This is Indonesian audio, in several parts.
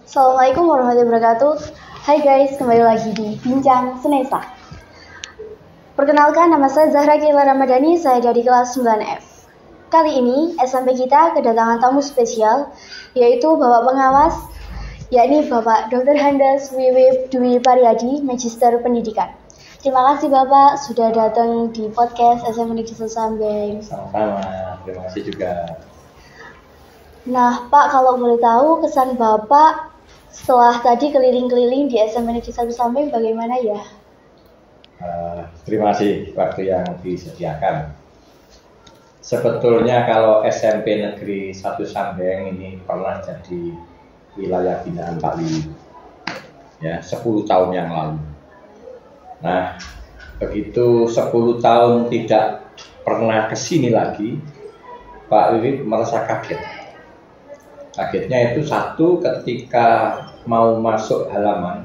Assalamualaikum warahmatullahi wabarakatuh. Hai guys, kembali lagi di Bincang Senesa. Perkenalkan, nama saya Zahra Kila Ramadhani, saya dari kelas 9F. Kali ini SMP kita kedatangan tamu spesial, yaitu Bapak Pengawas, yakni Bapak Dr. Handas Wiwip Dwi Pariyadi, Magister Pendidikan. Terima kasih Bapak sudah datang di podcast SMP Negeri Sambeng. Sama-sama, terima kasih juga. Nah Pak, kalau boleh tahu kesan Bapak setelah tadi keliling-keliling di SMP Negeri 1 Sambeng bagaimana ya? Terima kasih waktu yang disediakan. Sebetulnya kalau SMP Negeri 1 Sambeng ini pernah jadi wilayah binaan Pak Wiwip, ya 10 tahun yang lalu. Nah, begitu 10 tahun tidak pernah kesini lagi, Pak Wiwip merasa kaget. Kagetnya itu satu, ketika mau masuk halaman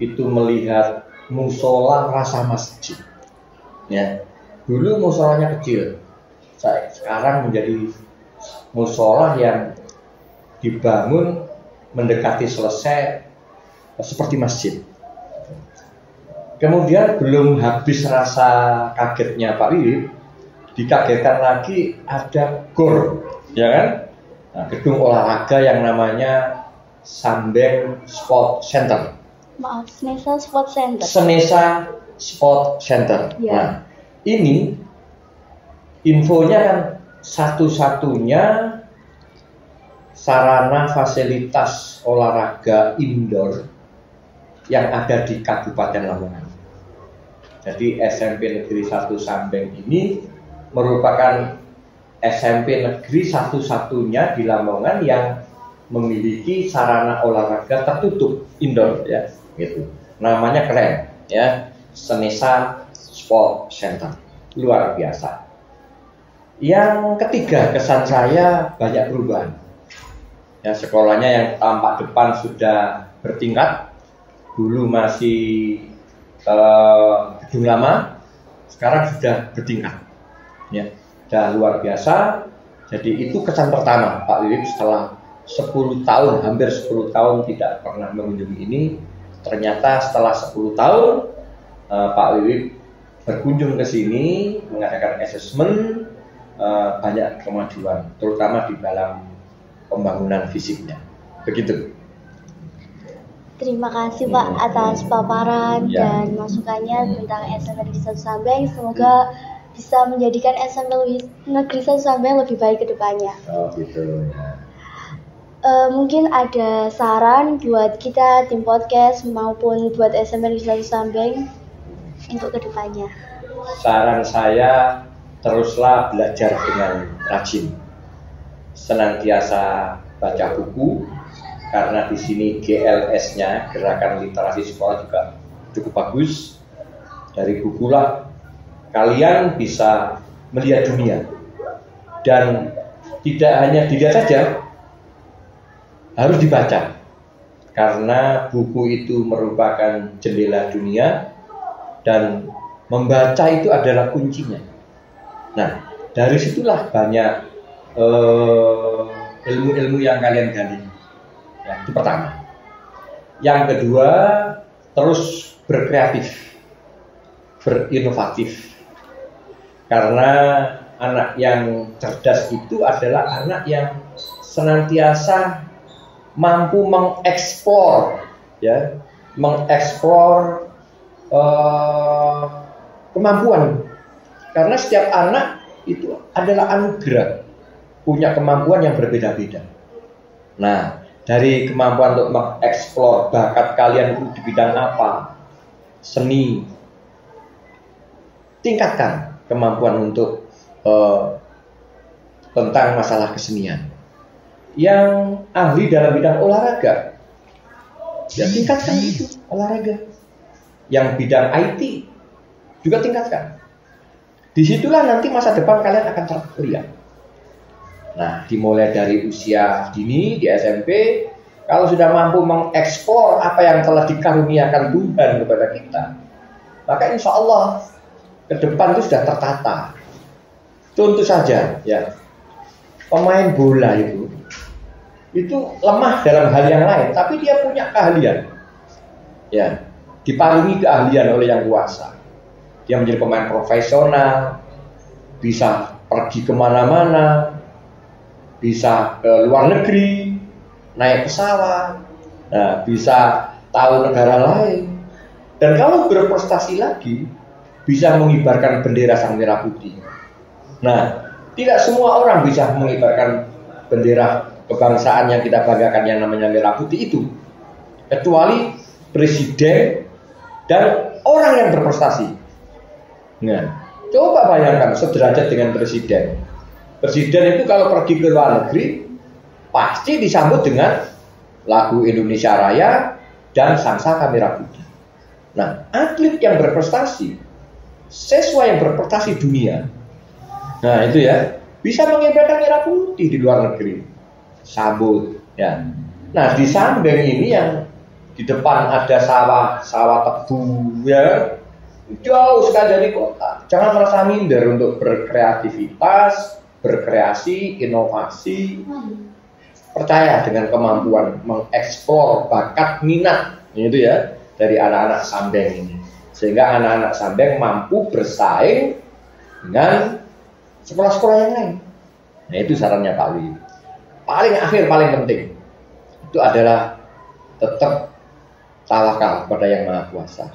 itu melihat musola rasa masjid. Ya, dulu musolanya kecil, sekarang menjadi musola yang dibangun mendekati selesai seperti masjid. Kemudian belum habis rasa kagetnya Pak Wiwip, dikagetkan lagi ada GOR, ya kan? Nah, gedung olahraga yang namanya Sambeng Sport Center. Maaf, Senesa Sport Center. Senesa Sport Center. Ya. Nah, ini infonya kan satu-satunya sarana fasilitas olahraga indoor yang ada di Kabupaten Lamongan. Jadi SMP Negeri 1 Sambeng ini merupakan SMP Negeri satu-satunya di Lamongan yang memiliki sarana olahraga tertutup indoor, ya, gitu. Namanya keren, ya, Senesa Sport Center, luar biasa. Yang ketiga, kesan saya banyak perubahan. Ya, sekolahnya yang tampak depan sudah bertingkat, dulu masih gedung lama, sekarang sudah bertingkat, ya. Dan luar biasa. Jadi itu kesan pertama Pak Wiwip setelah 10 tahun, hampir 10 tahun tidak pernah mengunjungi ini. Ternyata setelah 10 tahun Pak Wiwip berkunjung ke sini, mengadakan asesmen, banyak kemajuan, terutama di dalam pembangunan fisiknya. Begitu. Terima kasih Pak atas paparan dan masukannya tentang SMP Negeri 1 Sambeng. Semoga bisa menjadikan SMP Negeri 1 Sambeng lebih baik ke depannya. Oh gitu ya. Mungkin ada saran buat kita tim podcast maupun buat SMP Negeri 1 Sambeng untuk ke depannya. Saran saya, teruslah belajar dengan rajin. Senantiasa baca buku, karena di sini GLS-nya, Gerakan Literasi Sekolah, juga cukup bagus. Dari bukulah kalian bisa melihat dunia, dan tidak hanya dilihat saja, harus dibaca, karena buku itu merupakan jendela dunia dan membaca itu adalah kuncinya. Nah, dari situlah banyak ilmu-ilmu yang kalian gali. Ya, itu pertama. Yang kedua, terus berkreatif, berinovatif. Karena anak yang cerdas itu adalah anak yang senantiasa mampu mengeksplor, ya, mengeksplor kemampuan. Karena setiap anak itu adalah anugerah, punya kemampuan yang berbeda-beda. Nah, dari kemampuan untuk mengeksplor bakat kalian itu di bidang apa, seni, tingkatkan kemampuan untuk tentang masalah kesenian. Yang ahli dalam bidang olahraga, ya tingkatkan itu olahraga. Yang bidang IT juga tingkatkan. Disitulah nanti masa depan kalian akan terlihat. Nah, dimulai dari usia dini di SMP, kalau sudah mampu mengeksplor apa yang telah dikaruniakan Tuhan kepada kita, maka insya Allah ke depan itu sudah tertata. Contoh saja, ya, pemain bola itu itu lemah dalam hal yang lain, tapi dia punya keahlian. Ya, diparingi keahlian oleh Yang Kuasa. Dia menjadi pemain profesional, bisa pergi kemana-mana, bisa ke luar negeri, naik pesawat, nah, bisa tahu negara lain. Dan kalau berprestasi lagi, bisa mengibarkan bendera Sang Merah Putih. Nah, tidak semua orang bisa mengibarkan bendera kebangsaan yang kita banggakan yang namanya merah putih itu, kecuali presiden dan orang yang berprestasi. Nah, coba bayangkan sederajat dengan presiden. Presiden itu kalau pergi ke luar negeri pasti disambut dengan lagu Indonesia Raya dan Sangsaka Merah Putih. Nah, atlet yang berprestasi, siswa yang berprestasi dunia, nah itu ya, bisa mengibarkan merah putih di luar negeri, sambut ya. Nah, di samping ini yang di depan ada sawah tebu ya, jauh sekali dari kota. Jangan merasa minder untuk berkreativitas, berkreasi, inovasi. Percaya dengan kemampuan mengeksplor bakat minat itu ya dari anak-anak Sambeng ini, sehingga anak-anak Sambeng mampu bersaing dengan sekolah-sekolah yang lain. Nah, itu sarannya Pak Wi. Paling akhir, paling penting itu adalah tetap tawakal pada Yang Maha Kuasa.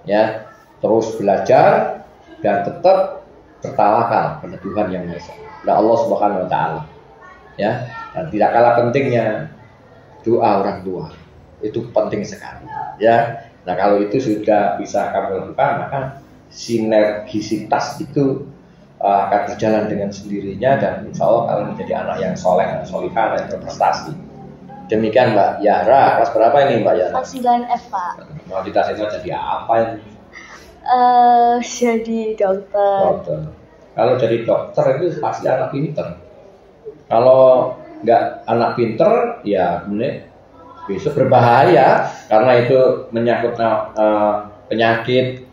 Ya, terus belajar dan tetap bertawakal pada Tuhan Yang Maha Esa, pada Allah Subhanahu Wa Taala. Ya, dan tidak kalah pentingnya doa orang tua. Itu penting sekali. Ya, nah kalau itu sudah bisa kamu lakukan, maka sinergisitas itu akan berjalan dengan sendirinya dan insya Allah kalian menjadi anak yang soleh dan solihah dan berprestasi. Demikian Mbak Yara. Kelas berapa ini Mbak Yara? Kelas 9F Pak. Mau ditanya jadi apa ini? Jadi dokter. Kalau jadi dokter itu pasti anak pinter. Kalau nggak anak pinter, ya besok berbahaya karena itu menyangkut penyakit,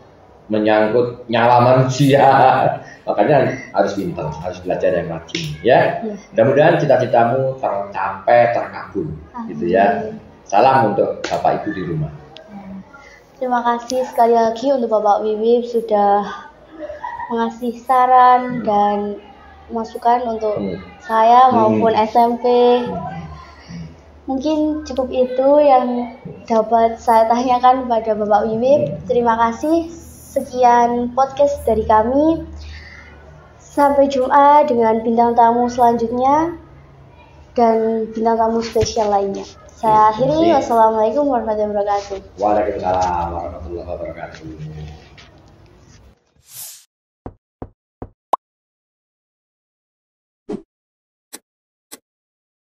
menyangkut nyawa manusia. Makanya harus pintar, harus belajar yang rajin, ya. Mudah-mudahan cita-citamu tercapai, terkabul, gitu ya. Salam untuk Bapak Ibu di rumah. Terima kasih sekali lagi untuk Bapak Wiwip sudah mengasih saran dan masukan untuk saya maupun SMP. Mungkin cukup itu yang dapat saya tanyakan pada Bapak Wiwip. Terima kasih. Sekian podcast dari kami. Sampai jumpa dengan bintang tamu selanjutnya dan bintang tamu spesial lainnya. Saya akhiri. Wassalamualaikum warahmatullahi wabarakatuh. Waalaikumsalam warahmatullahi wabarakatuh.